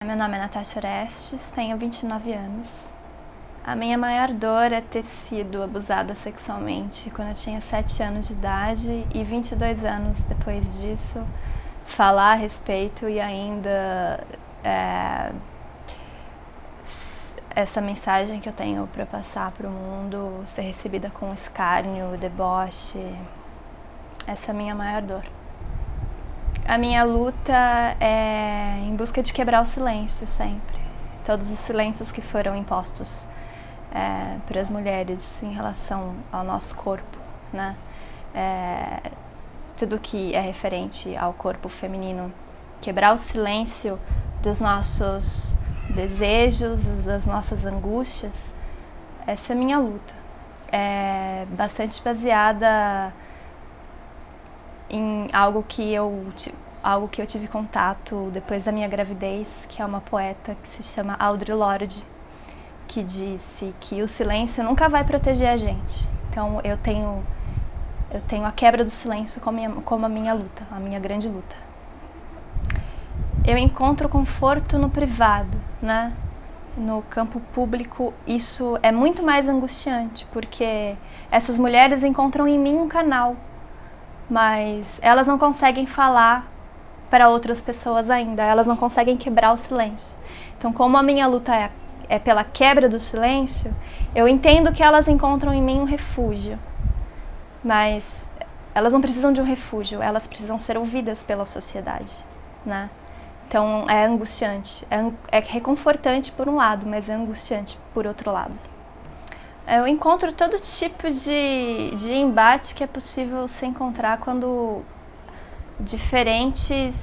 Meu nome é Natasha Orestes, tenho 29 anos. A minha maior dor é ter sido abusada sexualmente quando eu tinha 7 anos de idade e 22 anos depois disso, falar a respeito e ainda essa mensagem que eu tenho para passar para o mundo ser recebida com escárnio, deboche. Essa é a minha maior dor. A minha luta é em busca de quebrar o silêncio sempre. Todos os silêncios que foram impostos para as mulheres em relação ao nosso corpo, né? Tudo que é referente ao corpo feminino. Quebrar o silêncio dos nossos desejos, das nossas angústias. Essa é a minha luta. É bastante baseada em algo que eu tive contato depois da minha gravidez, que é uma poeta que se chama Audre Lorde, que disse que o silêncio nunca vai proteger a gente. Então eu tenho a quebra do silêncio como a minha luta, a minha grande luta. Eu encontro conforto no privado, né? No campo público isso é muito mais angustiante, porque essas mulheres encontram em mim um canal, mas elas não conseguem falar para outras pessoas ainda, elas não conseguem quebrar o silêncio. Então, como a minha luta é pela quebra do silêncio, eu entendo que elas encontram em mim um refúgio, mas elas não precisam de um refúgio, elas precisam ser ouvidas pela sociedade, né? Então, é angustiante, é reconfortante por um lado, mas é angustiante por outro lado. Eu encontro todo tipo de embate que é possível se encontrar quando diferentes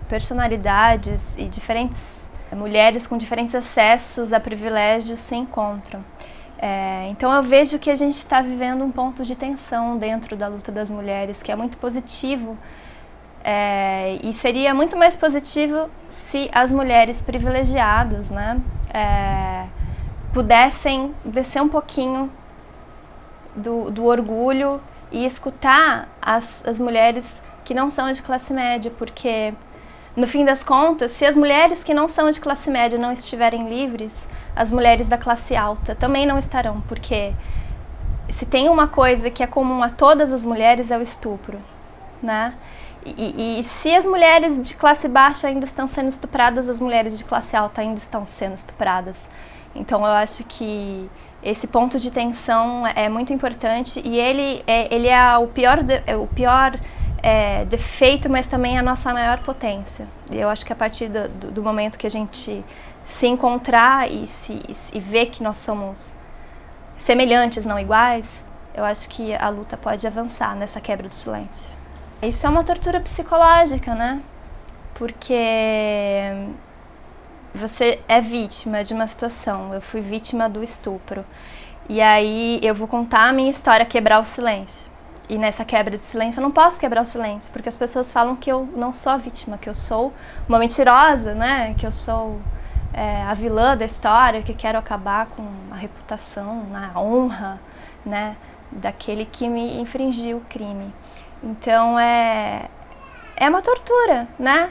personalidades e diferentes mulheres com diferentes acessos a privilégios se encontram. Então eu vejo que a gente está vivendo um ponto de tensão dentro da luta das mulheres, que é muito positivo, e seria muito mais positivo se as mulheres privilegiadas, né, pudessem descer um pouquinho do orgulho e escutar as mulheres que não são de classe média, porque no fim das contas, se as mulheres que não são de classe média não estiverem livres, as mulheres da classe alta também não estarão, porque se tem uma coisa que é comum a todas as mulheres é o estupro, né? E se as mulheres de classe baixa ainda estão sendo estupradas, as mulheres de classe alta ainda estão sendo estupradas. Então eu acho que esse ponto de tensão é muito importante e ele é o pior defeito, mas também a nossa maior potência. E eu acho que a partir do momento que a gente se encontrar e ver que nós somos semelhantes, não iguais, eu acho que a luta pode avançar nessa quebra do silêncio. Isso é uma tortura psicológica, né? Porque você é vítima de uma situação. Eu fui vítima do estupro. E aí eu vou contar a minha história, quebrar o silêncio. E nessa quebra de silêncio eu não posso quebrar o silêncio, porque as pessoas falam que eu não sou a vítima, que eu sou uma mentirosa, né? Que eu sou a vilã da história, que quero acabar com a reputação, a honra, né, daquele que me infringiu o crime. Então é uma tortura, né?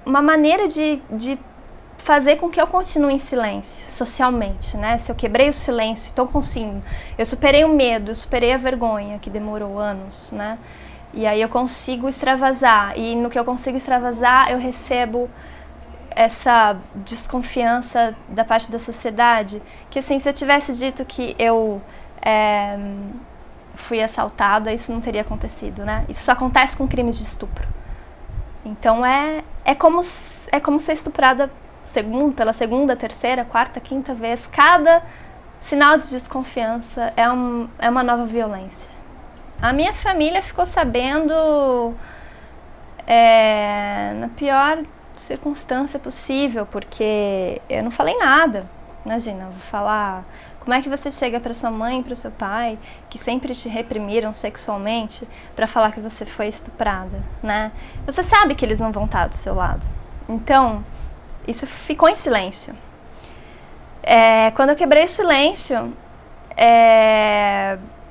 Uma maneira de fazer com que eu continue em silêncio, socialmente, né? Se eu quebrei o silêncio, então consigo. Eu superei o medo, eu superei a vergonha, que demorou anos, né? E aí eu consigo extravasar. E no que eu consigo extravasar, eu recebo essa desconfiança da parte da sociedade. Que assim, se eu tivesse dito que eu fui assaltada, isso não teria acontecido, né? Isso só acontece com crimes de estupro. Então é como ser estuprada pela segunda, terceira, quarta, quinta vez. Cada sinal de desconfiança é uma nova violência. A minha família ficou sabendo na pior circunstância possível, porque eu não falei nada. Imagina, eu vou falar... Como é que você chega para sua mãe e para o seu pai, que sempre te reprimiram sexualmente, para falar que você foi estuprada, né? Você sabe que eles não vão estar do seu lado. Então, isso ficou em silêncio. Quando eu quebrei o silêncio,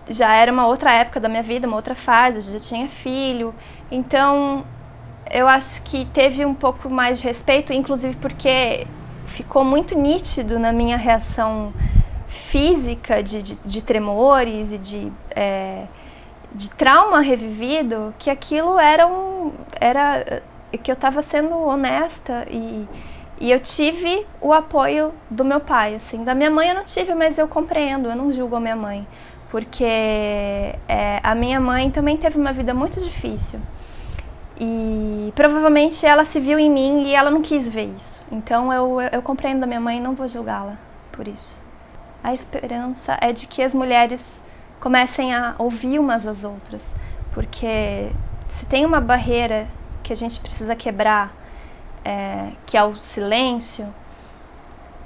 já era uma outra época da minha vida, uma outra fase, eu já tinha filho. Então, eu acho que teve um pouco mais de respeito, inclusive porque ficou muito nítido na minha reação física de tremores e de trauma revivido, que aquilo era que eu estava sendo honesta e eu tive o apoio do meu pai, assim. Da minha mãe eu não tive, mas eu compreendo, eu não julgo a minha mãe, porque a minha mãe também teve uma vida muito difícil e provavelmente ela se viu em mim e ela não quis ver isso. Então eu compreendo a minha mãe e não vou julgá-la por isso. A esperança é de que as mulheres comecem a ouvir umas às outras, porque se tem uma barreira que a gente precisa quebrar, que é o silêncio,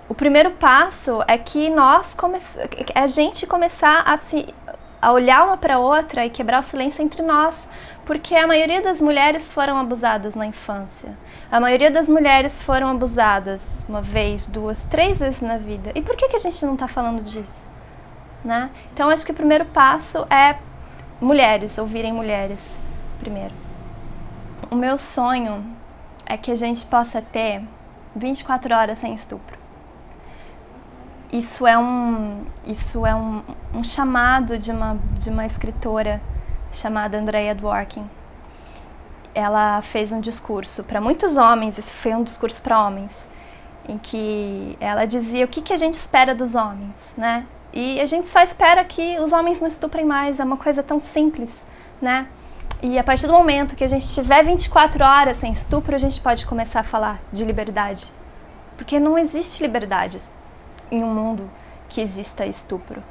o primeiro passo é que a gente começar a olhar uma para outra e quebrar o silêncio entre nós, porque a maioria das mulheres foram abusadas na infância. A maioria das mulheres foram abusadas uma vez, duas, três vezes na vida. E por que a gente não está falando disso? Né? Então acho que o primeiro passo é mulheres, ouvirem mulheres primeiro. O meu sonho é que a gente possa ter 24 horas sem estupro. Isso é um chamado de uma escritora chamada Andrea Dworkin. Ela fez um discurso para muitos homens, esse foi um discurso para homens, em que ela dizia o que a gente espera dos homens, né? E a gente só espera que os homens não estuprem mais, é uma coisa tão simples, né? E a partir do momento que a gente tiver 24 horas sem estupro, a gente pode começar a falar de liberdade. Porque não existe liberdade em um mundo que exista estupro.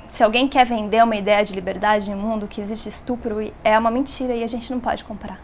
Se alguém quer vender uma ideia de liberdade em um mundo que existe estupro, é uma mentira e a gente não pode comprar.